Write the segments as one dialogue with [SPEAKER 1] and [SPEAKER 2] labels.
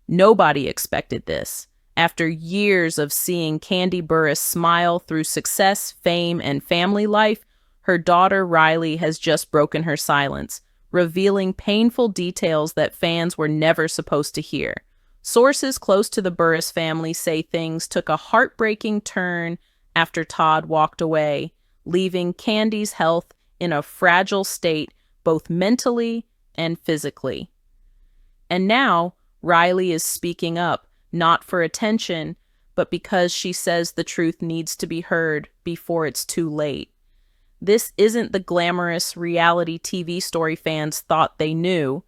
[SPEAKER 1] Nobody expected this. After years of seeing Kandi Burruss smile through success, fame, and family life, her daughter Riley has just broken her silence, revealing painful details that fans were never supposed to hear. Sources close to the Burruss family say things took a heartbreaking turn after Todd walked away, leaving Kandi's health in a fragile state both mentally and physically. And now, Riley is speaking up, not for attention, but because she says the truth needs to be heard before it's too late. This isn't the glamorous reality TV story fans thought they knew.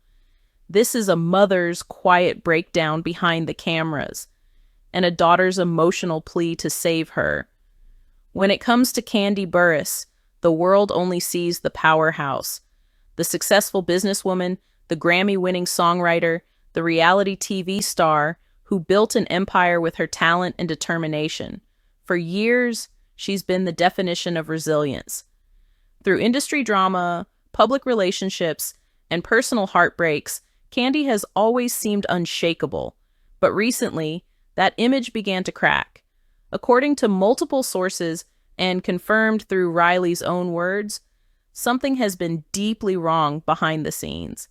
[SPEAKER 1] This is a mother's quiet breakdown behind the cameras, and a daughter's emotional plea to save her. When it comes to Kandi Burruss, the world only sees the powerhouse, the successful businesswoman, the Grammy-winning songwriter, the reality TV star who built an empire with her talent and determination. For years, she's been the definition of resilience. Through industry drama, public relationships, and personal heartbreaks, Kandi has always seemed unshakable. But recently, that image began to crack. According to multiple sources and confirmed through Riley's own words, something has been deeply wrong behind the scenes.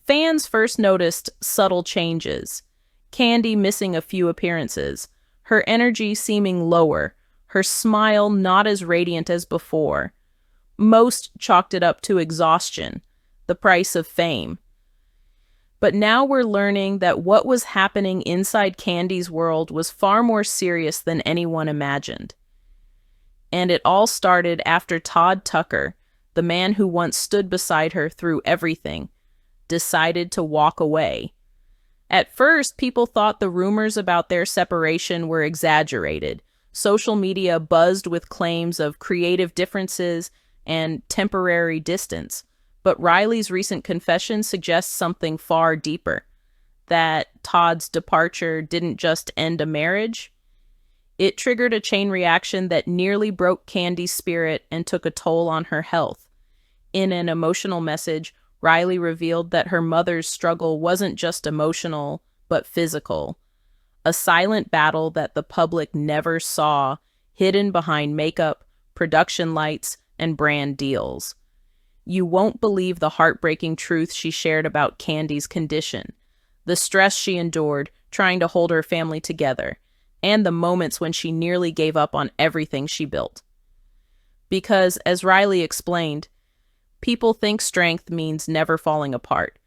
[SPEAKER 1] Fans first noticed subtle changes. Kandi missing a few appearances, her energy seeming lower, her smile not as radiant as before. Most chalked it up to exhaustion, the price of fame. But now we're learning that what was happening inside Kandi's world was far more serious than anyone imagined. And it all started after Todd Tucker, the man who once stood beside her through everything, decided to walk away. At first, people thought the rumors about their separation were exaggerated. Social media buzzed with claims of creative differences and temporary distance. But Riley's recent confession suggests something far deeper, that Todd's departure didn't just end a marriage. It triggered a chain reaction that nearly broke Kandi's spirit and took a toll on her health. In an emotional message, Riley revealed that her mother's struggle wasn't just emotional, but physical. A silent battle that the public never saw, hidden behind makeup, production lights, and brand deals. You won't believe the heartbreaking truth she shared about Kandi's condition, the stress she endured trying to hold her family together, and the moments when she nearly gave up on everything she built. Because, as Riley explained, people think strength means never falling apart.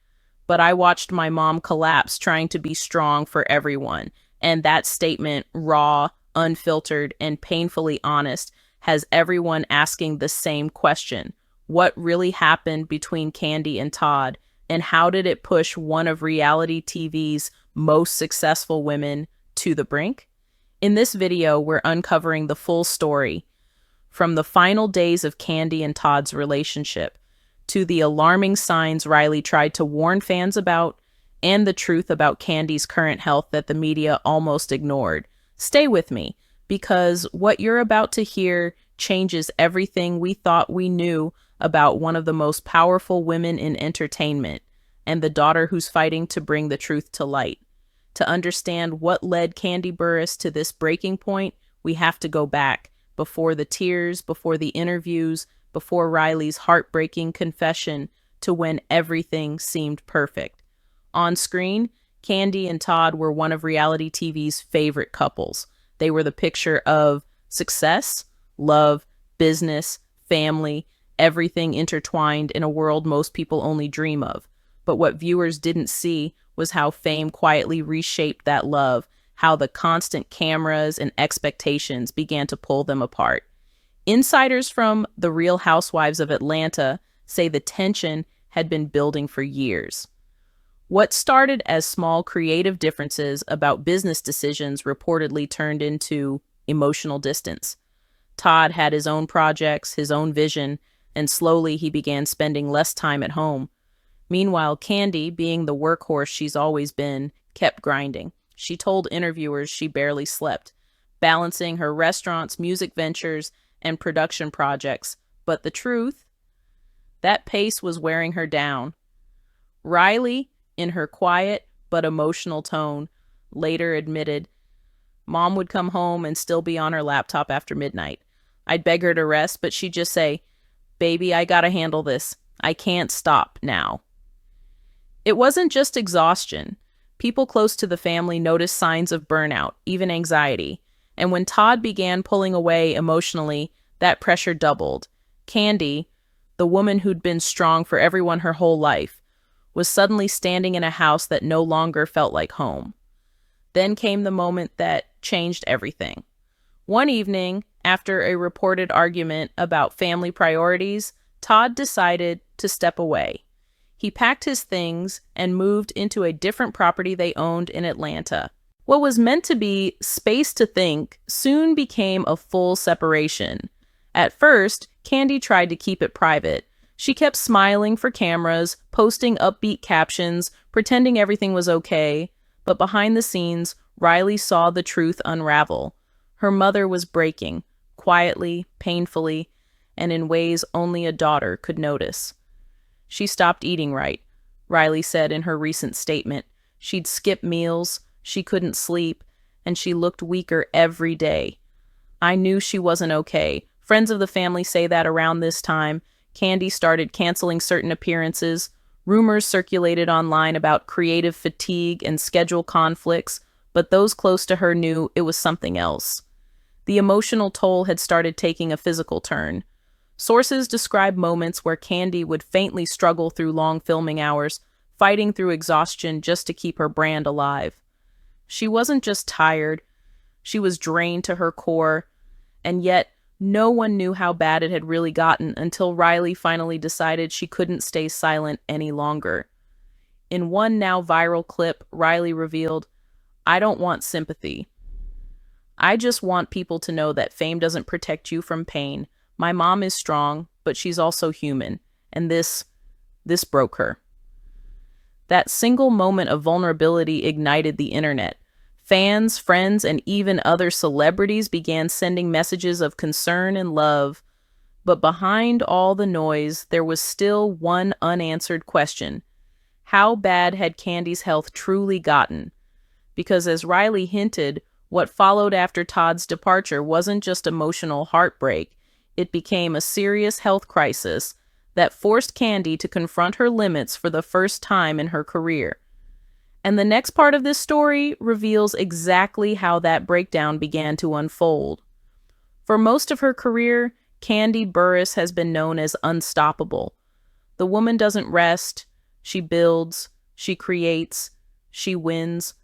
[SPEAKER 1] But I watched my mom collapse trying to be strong for everyone, and that statement, raw, unfiltered, and painfully honest, has everyone asking the same question. What really happened between Kandi and Todd, and how did it push one of reality TV's most successful women to the brink? In this video, we're uncovering the full story, from the final days of Kandi and Todd's relationship, to the alarming signs Riley tried to warn fans about, and the truth about Kandi's current health that the media almost ignored. Stay with me, because what you're about to hear changes everything we thought we knew about one of the most powerful women in entertainment, and the daughter who's fighting to bring the truth to light. To understand what led Kandi Burruss to this breaking point, we have to go back, before the tears, before the interviews, before Riley's heartbreaking confession, to when everything seemed perfect. On screen, Kandi and Todd were one of reality TV's favorite couples. They were the picture of success, love, business, family, everything intertwined in a world most people only dream of. But what viewers didn't see was how fame quietly reshaped that love, how the constant cameras and expectations began to pull them apart. Insiders from the Real Housewives of Atlanta say the tension had been building for years. What started as small creative differences about business decisions reportedly turned into emotional distance. Todd had his own projects, his own vision, and slowly he began spending less time at home. Meanwhile, Kandi, being the workhorse she's always been, kept grinding. She told interviewers she barely slept, balancing her restaurants, music ventures, and production projects. But the truth? That pace was wearing her down. Riley, in her quiet, but emotional tone, later admitted, Mom would come home and still be on her laptop after midnight. I'd beg her to rest, but she'd just say, Baby, I gotta handle this. I can't stop now. It wasn't just exhaustion. People close to the family noticed signs of burnout, even anxiety. And when Todd began pulling away emotionally, that pressure doubled. Kandi, the woman who'd been strong for everyone her whole life, was suddenly standing in a house that no longer felt like home. Then came the moment that changed everything. One evening, after a reported argument about family priorities, Todd decided to step away. He packed his things and moved into a different property they owned in Atlanta. What was meant to be space to think soon became a full separation. At first, Kandi tried to keep it private. She kept smiling for cameras, posting upbeat captions, pretending everything was okay. But behind the scenes, Riley saw the truth unravel. Her mother was breaking, quietly, painfully, and in ways only a daughter could notice. She stopped eating right, Riley said in her recent statement. She'd skip meals, she couldn't sleep, and she looked weaker every day. I knew she wasn't okay. Friends of the family say that around this time, Kandi started canceling certain appearances. Rumors circulated online about creative fatigue and schedule conflicts, but those close to her knew it was something else. The emotional toll had started taking a physical turn. Sources describe moments where Kandi would faintly struggle through long filming hours, fighting through exhaustion just to keep her brand alive. She wasn't just tired, she was drained to her core, and yet no one knew how bad it had really gotten until Riley finally decided she couldn't stay silent any longer. In one now viral clip, Riley revealed, I don't want sympathy. I just want people to know that fame doesn't protect you from pain. My mom is strong, but she's also human, and this broke her. That single moment of vulnerability ignited the internet. Fans, friends, and even other celebrities began sending messages of concern and love. But behind all the noise, there was still one unanswered question. How bad had Kandi's health truly gotten? Because as Riley hinted, what followed after Todd's departure wasn't just emotional heartbreak. It became a serious health crisis that forced Kandi to confront her limits for the first time in her career. And the next part of this story reveals exactly how that breakdown began to unfold. For most of her career, Kandi Burruss has been known as unstoppable. The woman doesn't rest, she builds, she creates, she wins.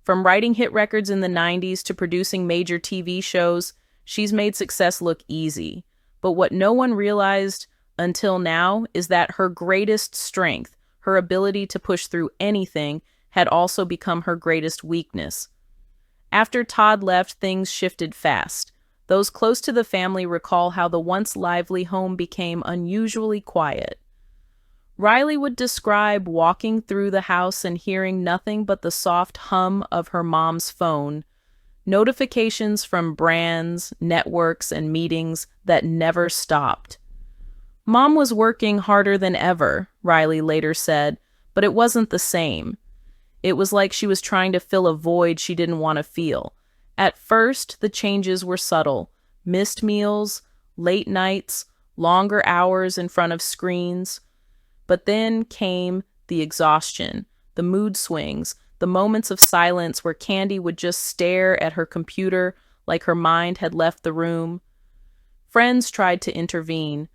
[SPEAKER 1] From writing hit records in the 90s to producing major TV shows, she's made success look easy. But what no one realized until now is that her greatest strength, her ability to push through anything, had also become her greatest weakness. After Todd left, things shifted fast. Those close to the family recall how the once lively home became unusually quiet. Riley would describe walking through the house and hearing nothing but the soft hum of her mom's phone, notifications from brands, networks, and meetings that never stopped. Mom was working harder than ever, Riley later said, but it wasn't the same. It was like she was trying to fill a void she didn't want to feel. At first, the changes were subtle. Missed meals, late nights, longer hours in front of screens. But then came the exhaustion, the mood swings, the moments of silence where Kandi would just stare at her computer like her mind had left the room. Friends tried to intervene.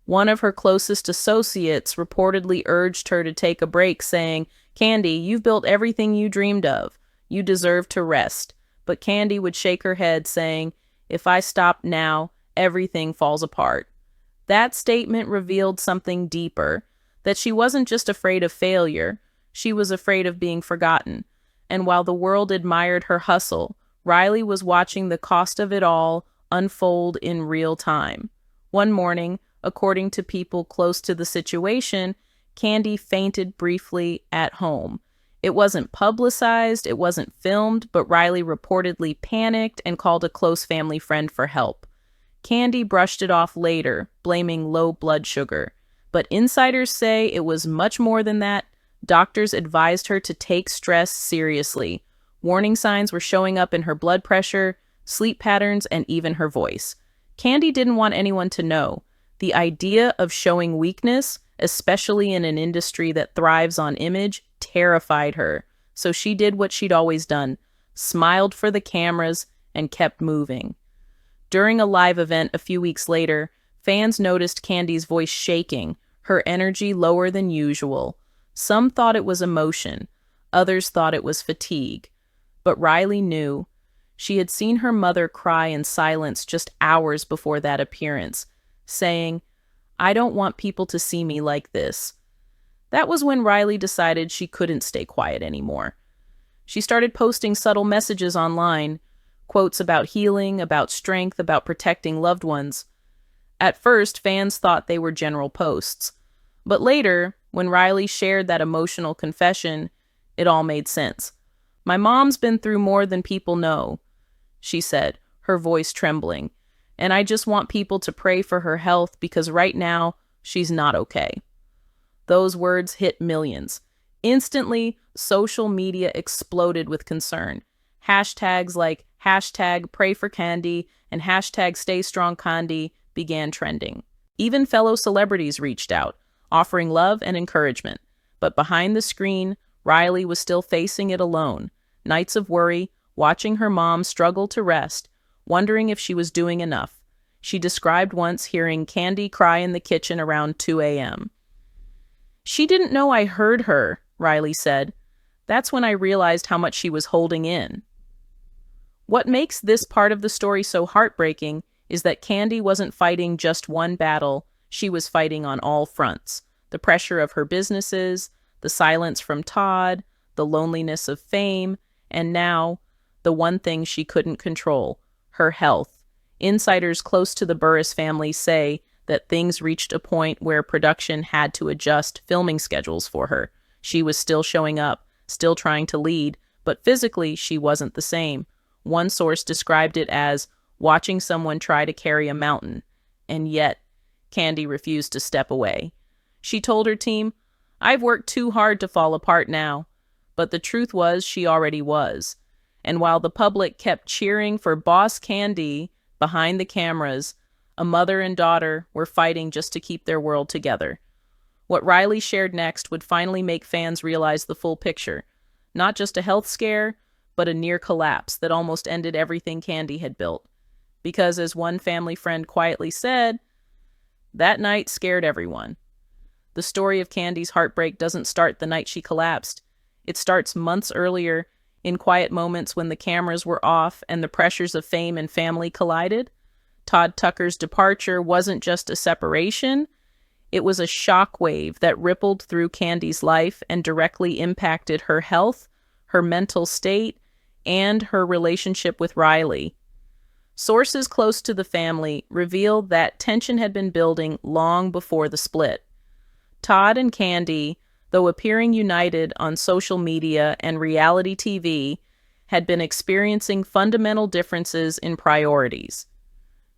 [SPEAKER 1] One of her closest associates reportedly urged her to take a break, saying, Kandi, you've built everything you dreamed of. You deserve to rest. But Kandi would shake her head, saying, if I stop now, everything falls apart. That statement revealed something deeper, that she wasn't just afraid of failure, she was afraid of being forgotten. And while the world admired her hustle, Riley was watching the cost of it all unfold in real time. One morning, according to people close to the situation, Kandi fainted briefly at home. It wasn't publicized, it wasn't filmed, but Riley reportedly panicked and called a close family friend for help. Kandi brushed it off later, blaming low blood sugar. But insiders say it was much more than that. Doctors advised her to take stress seriously. Warning signs were showing up in her blood pressure, sleep patterns, and even her voice. Kandi didn't want anyone to know. The idea of showing weakness, especially in an industry that thrives on image, terrified her. So she did what she'd always done, smiled for the cameras, and kept moving. During a live event a few weeks later, fans noticed Kandi's voice shaking, her energy lower than usual. Some thought it was emotion, others thought it was fatigue. But Riley knew. She had seen her mother cry in silence just hours before that appearance, saying, "I don't want people to see me like this." That was when Riley decided she couldn't stay quiet anymore. She started posting subtle messages online, quotes about healing, about strength, about protecting loved ones. At first, fans thought they were general posts. But later, when Riley shared that emotional confession, it all made sense. "My mom's been through more than people know," she said, her voice trembling. "And I just want people to pray for her health because right now, she's not okay." Those words hit millions. Instantly, social media exploded with concern. Hashtags like #PrayForKandi and #StayStrongKandi began trending. Even fellow celebrities reached out, offering love and encouragement. But behind the screen, Riley was still facing it alone. Nights of worry, watching her mom struggle to rest, wondering if she was doing enough. She described once hearing Kandi cry in the kitchen around 2 a.m. "She didn't know I heard her," Riley said. "That's when I realized how much she was holding in." What makes this part of the story so heartbreaking is that Kandi wasn't fighting just one battle, she was fighting on all fronts. The pressure of her businesses, the silence from Todd, the loneliness of fame, and now, the one thing she couldn't control, her health. Insiders close to the Burruss family say that things reached a point where production had to adjust filming schedules for her. She was still showing up, still trying to lead, but physically she wasn't the same. One source described it as watching someone try to carry a mountain, and yet Kandi refused to step away. She told her team, "I've worked too hard to fall apart now." But the truth was she already was. And while the public kept cheering for Boss Kandi behind the cameras, a mother and daughter were fighting just to keep their world together. What Riley shared next would finally make fans realize the full picture. Not just a health scare, but a near collapse that almost ended everything Kandi had built. Because as one family friend quietly said, that night scared everyone. The story of Kandi's heartbreak doesn't start the night she collapsed. It starts months earlier, in quiet moments when the cameras were off and the pressures of fame and family collided. Todd Tucker's departure wasn't just a separation, it was a shockwave that rippled through Kandi's life and directly impacted her health, her mental state, and her relationship with Riley. Sources close to the family revealed that tension had been building long before the split. Todd and Kandi, though appearing united on social media and reality TV, had been experiencing fundamental differences in priorities.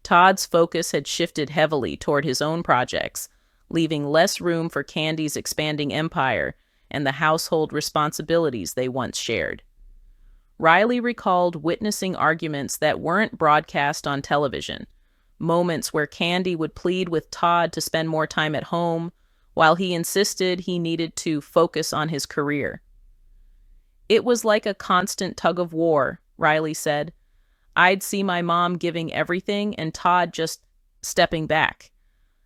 [SPEAKER 1] Todd's focus had shifted heavily toward his own projects, leaving less room for Kandi's expanding empire and the household responsibilities they once shared. Riley recalled witnessing arguments that weren't broadcast on television, moments where Kandi would plead with Todd to spend more time at home, while he insisted he needed to focus on his career. "It was like a constant tug of war," Riley said. "I'd see my mom giving everything and Todd just stepping back.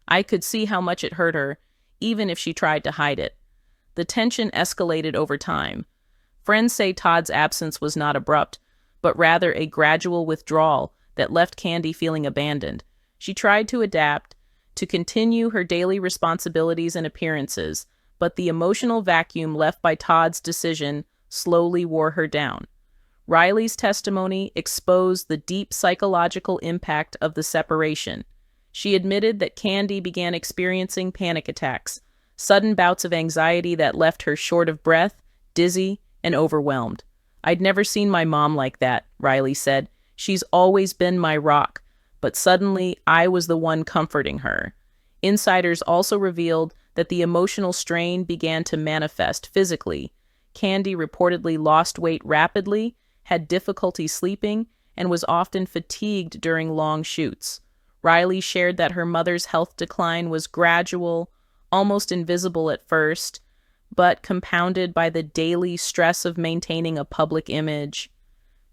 [SPEAKER 1] I could see how much it hurt her, even if she tried to hide it." The tension escalated over time. Friends say Todd's absence was not abrupt, but rather a gradual withdrawal that left Kandi feeling abandoned. She tried to adapt, to continue her daily responsibilities and appearances, but the emotional vacuum left by Todd's decision slowly wore her down. Riley's testimony exposed the deep psychological impact of the separation. She admitted that Kandi began experiencing panic attacks, sudden bouts of anxiety that left her short of breath, dizzy, and overwhelmed. "I'd never seen my mom like that," Riley said. "She's always been my rock, but suddenly I was the one comforting her." Insiders also revealed that the emotional strain began to manifest physically. Kandi reportedly lost weight rapidly, had difficulty sleeping, and was often fatigued during long shoots. Riley shared that her mother's health decline was gradual, almost invisible at first, but compounded by the daily stress of maintaining a public image.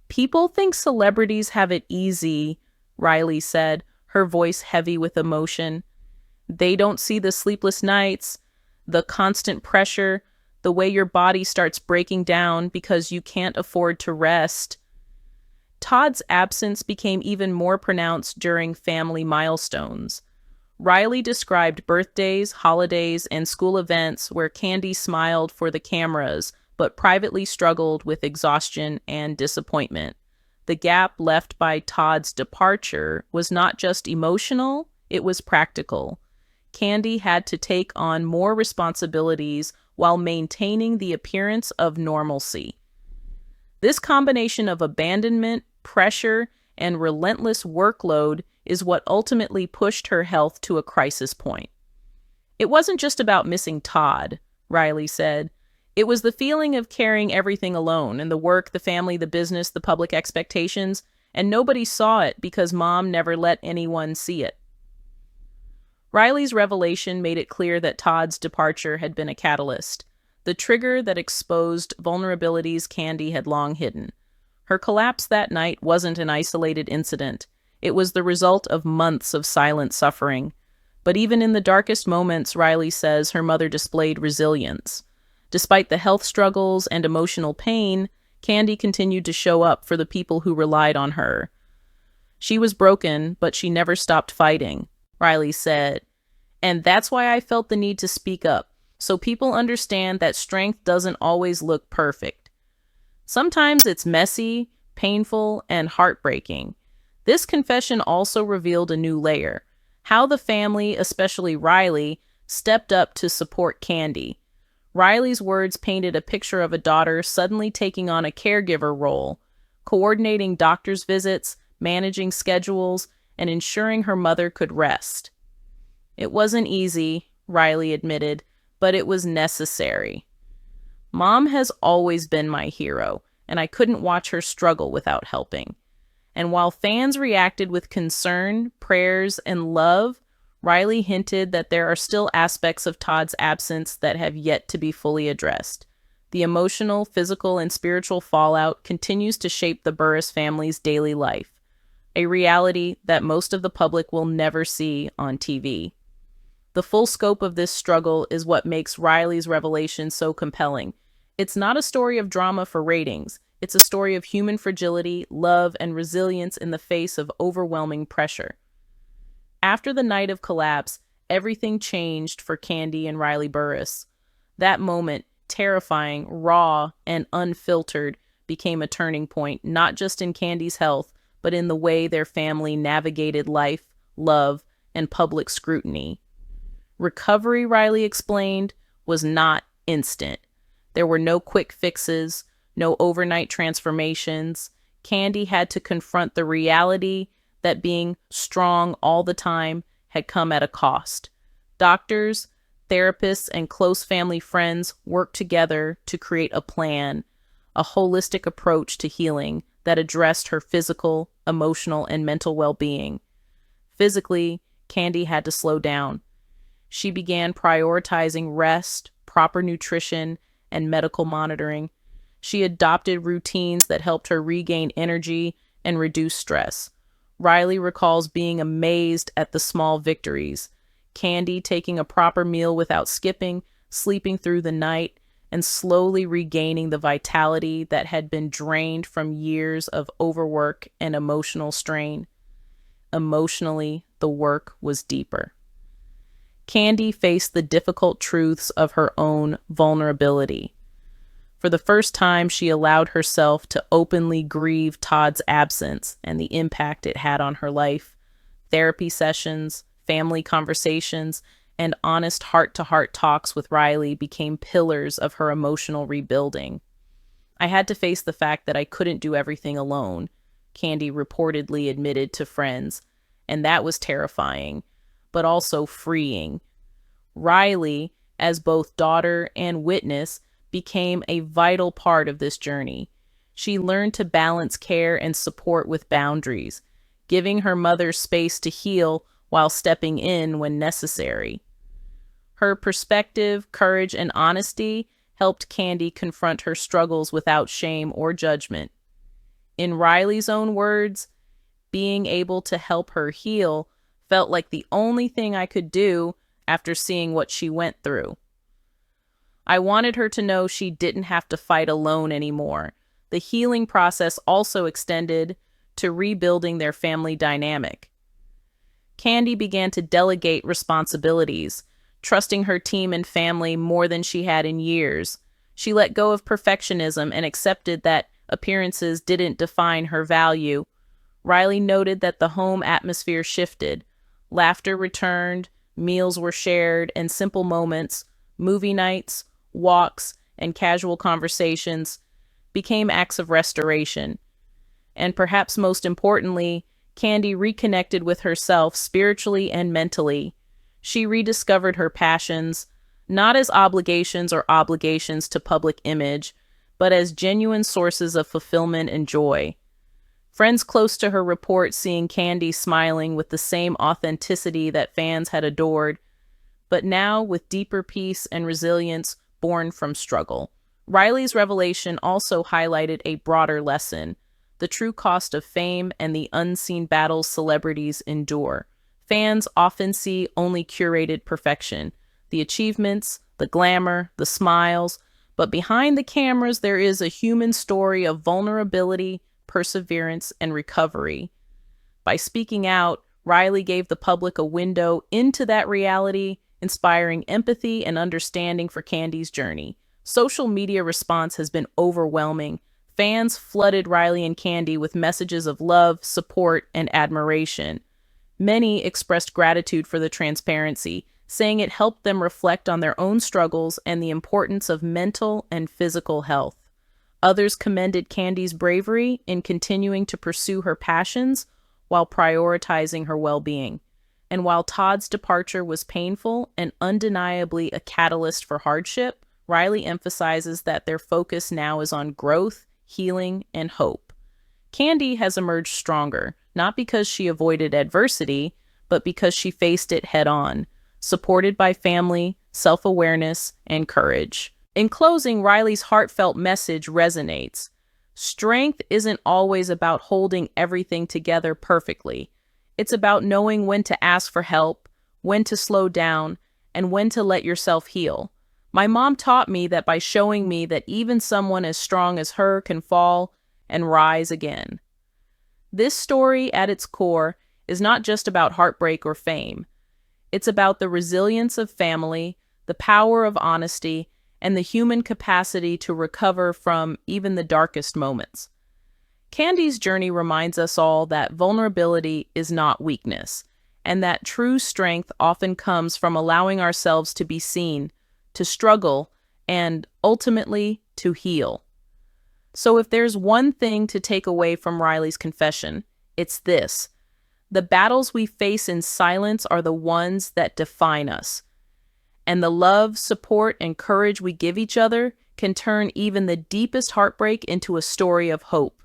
[SPEAKER 1] "People think celebrities have it easy," Riley said, her voice heavy with emotion. "They don't see the sleepless nights, the constant pressure, the way your body starts breaking down because you can't afford to rest." Todd's absence became even more pronounced during family milestones. Riley described birthdays, holidays, and school events where Kandi smiled for the cameras, but privately struggled with exhaustion and disappointment. The gap left by Todd's departure was not just emotional, it was practical. Kandi had to take on more responsibilities while maintaining the appearance of normalcy. This combination of abandonment, pressure, and relentless workload is what ultimately pushed her health to a crisis point. "It wasn't just about missing Todd," Riley said. "It was the feeling of carrying everything alone, and the work, the family, the business, the public expectations, and nobody saw it because Mom never let anyone see it." Riley's revelation made it clear that Todd's departure had been a catalyst, the trigger that exposed vulnerabilities Kandi had long hidden. Her collapse that night wasn't an isolated incident. It was the result of months of silent suffering. But even in the darkest moments, Riley says her mother displayed resilience. Despite the health struggles and emotional pain, Kandi continued to show up for the people who relied on her. "She was broken, but she never stopped fighting," Riley said. "And that's why I felt the need to speak up, so people understand that strength doesn't always look perfect. Sometimes it's messy, painful, and heartbreaking." This confession also revealed a new layer: how the family, especially Riley, stepped up to support Kandi. Riley's words painted a picture of a daughter suddenly taking on a caregiver role, coordinating doctor's visits, managing schedules, and ensuring her mother could rest. "It wasn't easy," Riley admitted, "but it was necessary. Mom has always been my hero, and I couldn't watch her struggle without helping." And while fans reacted with concern, prayers, and love, Riley hinted that there are still aspects of Todd's absence that have yet to be fully addressed. The emotional, physical, and spiritual fallout continues to shape the Burruss family's daily life, a reality that most of the public will never see on TV. The full scope of this struggle is what makes Riley's revelation so compelling. It's not a story of drama for ratings. It's a story of human fragility, love, and resilience in the face of overwhelming pressure. After the night of collapse, everything changed for Kandi and Riley Burruss. That moment, terrifying, raw, and unfiltered, became a turning point, not just in Kandi's health, but in the way their family navigated life, love, and public scrutiny. Recovery, Riley explained, was not instant. There were no quick fixes, no overnight transformations. Kandi had to confront the reality that being strong all the time had come at a cost. Doctors, therapists, and close family friends worked together to create a plan, a holistic approach to healing that addressed her physical, emotional, and mental well-being. Physically, Kandi had to slow down. She began prioritizing rest, proper nutrition, and medical monitoring. She adopted routines that helped her regain energy and reduce stress. Riley recalls being amazed at the small victories: Kandi taking a proper meal without skipping, sleeping through the night, and slowly regaining the vitality that had been drained from years of overwork and emotional strain. Emotionally, the work was deeper. Kandi faced the difficult truths of her own vulnerability. For the first time, she allowed herself to openly grieve Todd's absence and the impact it had on her life. Therapy sessions, family conversations, and honest heart-to-heart talks with Riley became pillars of her emotional rebuilding. "I had to face the fact that I couldn't do everything alone," Kandi reportedly admitted to friends, "and that was terrifying, but also freeing. Riley, as both daughter and witness, became a vital part of this journey. She learned to balance care and support with boundaries, giving her mother space to heal while stepping in when necessary. Her perspective, courage, and honesty helped Kandi confront her struggles without shame or judgment. In Riley's own words, being able to help her heal felt like the only thing I could do after seeing what she went through. I wanted her to know she didn't have to fight alone anymore. The healing process also extended to rebuilding their family dynamic. Kandi began to delegate responsibilities, trusting her team and family more than she had in years. She let go of perfectionism and accepted that appearances didn't define her value. Riley noted that the home atmosphere shifted. Laughter returned, meals were shared, and simple moments, movie nights, walks, and casual conversations became acts of restoration. And perhaps most importantly, Kandi reconnected with herself spiritually and mentally. She rediscovered her passions, not as obligations or obligations to public image, but as genuine sources of fulfillment and joy. Friends close to her report seeing Kandi smiling with the same authenticity that fans had adored, but now with deeper peace and resilience born from struggle. Riley's revelation also highlighted a broader lesson: the true cost of fame and the unseen battles celebrities endure. Fans often see only curated perfection, the achievements, the glamour, the smiles, but behind the cameras there is a human story of vulnerability, perseverance, and recovery. By speaking out, Riley gave the public a window into that reality, inspiring empathy and understanding for Kandi's journey. Social media response has been overwhelming. Fans flooded Riley and Kandi with messages of love, support, and admiration. Many expressed gratitude for the transparency, saying it helped them reflect on their own struggles and the importance of mental and physical health. Others commended Kandi's bravery in continuing to pursue her passions while prioritizing her well-being. And while Todd's departure was painful and undeniably a catalyst for hardship, Riley emphasizes that their focus now is on growth, healing, and hope. Kandi has emerged stronger, not because she avoided adversity, but because she faced it head-on, supported by family, self-awareness, and courage. In closing, Riley's heartfelt message resonates. Strength isn't always about holding everything together perfectly. It's about knowing when to ask for help, when to slow down, and when to let yourself heal. My mom taught me that by showing me that even someone as strong as her can fall and rise again. This story, at its core, is not just about heartbreak or fame. It's about the resilience of family, the power of honesty, and the human capacity to recover from even the darkest moments. Kandi's journey reminds us all that vulnerability is not weakness, and that true strength often comes from allowing ourselves to be seen, to struggle, and ultimately to heal. So if there's one thing to take away from Riley's confession, it's this: the battles we face in silence are the ones that define us. And the love, support, and courage we give each other can turn even the deepest heartbreak into a story of hope.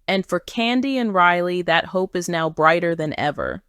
[SPEAKER 1] And for Kandi and Riley, that hope is now brighter than ever.